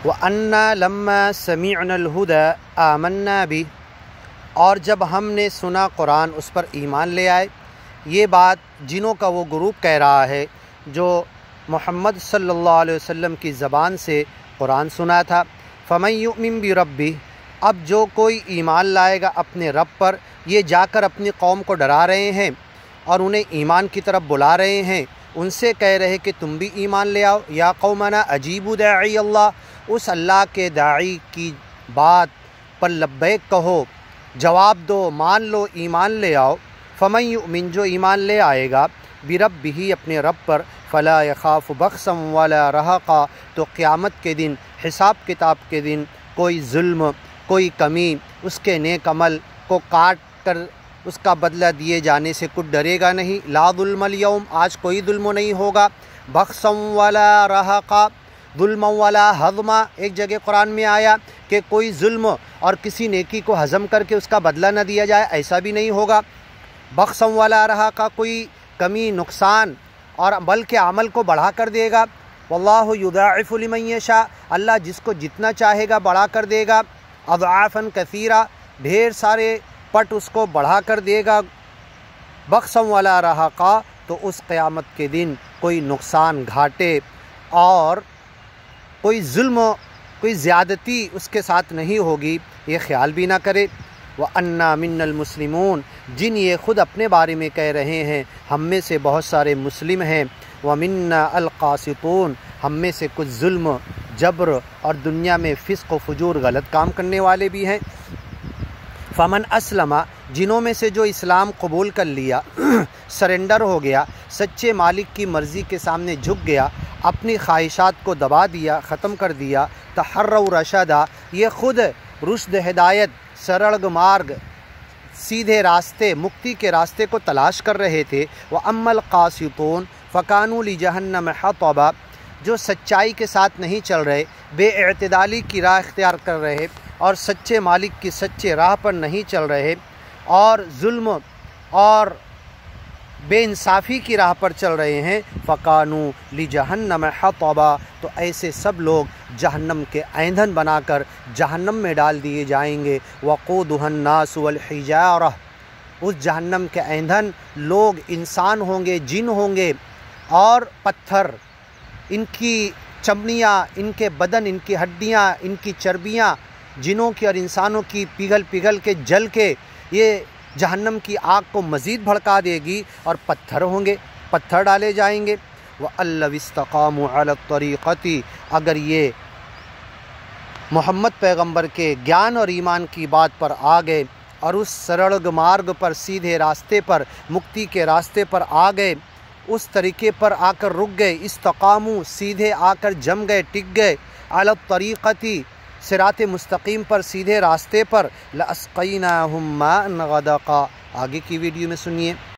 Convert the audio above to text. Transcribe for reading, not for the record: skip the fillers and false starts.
व अन्ना लम्मा समीअनल हुदा आमन्ना बि, और जब हमने सुना कुरान उस पर ईमान ले आए। ये बात जिनों का वो ग्रुप कह रहा है जो मोहम्मद सल्लल्लाहु अलैहि वसल्लम की ज़बान से कुरान सुना था। फमन युमिन बि रब्बी, अब जो कोई ईमान लाएगा अपने रब पर, ये जाकर अपनी कौम को डरा रहे हैं और उन्हें ईमान की तरफ बुला रहे हैं। उनसे कह रहे कि तुम भी ईमान ले आओ। या कौमना अजीबु दाई अल्लाह, उस अल्लाह के दाई की बात पर लब्बैक कहो, जवाब दो, मान लो, ईमान ले आओ। फमन युमिन, जो ईमान ले आएगा, बिरब्बिही, अपने रब पर, फ़ला यखाफ़ु बख्सम वला रहक़ा, तो क़यामत के दिन, हिसाब किताब के दिन कोई जुल्म, कोई कमी, उसके नेक अमल को काट कर उसका बदला दिए जाने से कुछ डरेगा नहीं। ला ज़ुल्मल यौम, आज कोई जुल्म नहीं होगा। बख्सम वला रहक़ा, जुल्म वाला हज़मा, एक जगह कुरान में आया कि कोई जुल्म और किसी नेकी को हज़म करके उसका बदला न दिया जाए, ऐसा भी नहीं होगा। बख्सम वाला रहा का कोई कमी, नुकसान और बल्कि अमल को बढ़ा कर देगा। वल्लाहु युदाइफ़ु लिमन यशा, अल्लाह जिसको जितना चाहेगा बढ़ा कर देगा। अज़आफ़न कसीरा, ढेर सारे पट उसको बढ़ा कर देगा। बख्सम वाला रहा का, तो उस क़यामत के दिन कोई नुकसान, घाटे और कोई जुल्म, कोई ज़्यादती उसके साथ नहीं होगी, ये ख्याल भी ना करे। व अन्ना मिन्नल मुस्लिमून, जिन ये ख़ुद अपने बारे में कह रहे हैं हम में से बहुत सारे मुस्लिम हैं। व मिन्ना अल क़ासितून, हम में से कुछ जुल्म, जबर और दुनिया में फ़िस्क़ व फ़ुजूर, गलत काम करने वाले भी हैं। फ़मन असलमा, जिनों में से जो इस्लाम कबूल कर लिया, सरेंडर हो गया, सच्चे मालिक की मर्ज़ी के सामने झुक गया, अपनी ख्वाहिशात को दबा दिया, ख़त्म कर दिया। तहर्रउ रशदा, ये ख़ुद रुश्द, हिदायत, सरल मार्ग, सीधे रास्ते, मुक्ति के रास्ते को तलाश कर रहे थे। व अम्मल क़ासितून फ़कानू ली जहन्नम हतबा, जो सच्चाई के साथ नहीं चल रहे, बेइत्दाली की राह इख्तियार कर रहे और सच्चे मालिक की सच्चे राह पर नहीं चल रहे और जुल्म और बेइंसाफ़ी की राह पर चल रहे हैं। फ़कानू ली जहन्नम हतबा, तो ऐसे सब लोग जहन्नम के ईंधन बनाकर जहन्नम में डाल दिए जाएंगे। वक़ूदुहन नास वल हिजारा, उस जहन्नम के ईंधन लोग, इंसान होंगे, जिन होंगे और पत्थर, इनकी चमड़ियाँ, इनके बदन, इनकी हड्डियाँ, इनकी चर्बियाँ, जिनों की और इंसानों की पिघल पिघल के, जल के ये जहन्नम की आग को मज़ीद भड़का देगी और पत्थर होंगे, पत्थर डाले जाएंगे। व अल्लव इस्तक़ामू अला तरीक़ती, अगर ये मोहम्मद पैगंबर के ज्ञान और ईमान की बात पर आ गए और उस सरल मार्ग पर, सीधे रास्ते पर, मुक्ति के रास्ते पर आ गए, उस तरीके पर आकर रुक गए, इस्तक़ामू, सीधे आकर जम गए, टिक गए, अला तरीक़ती, सिराते मुस्तकीम पर, सीधे रास्ते पर, लअस्क़ैनाहुम माअन गदक़ा। आगे की वीडियो में सुनिए।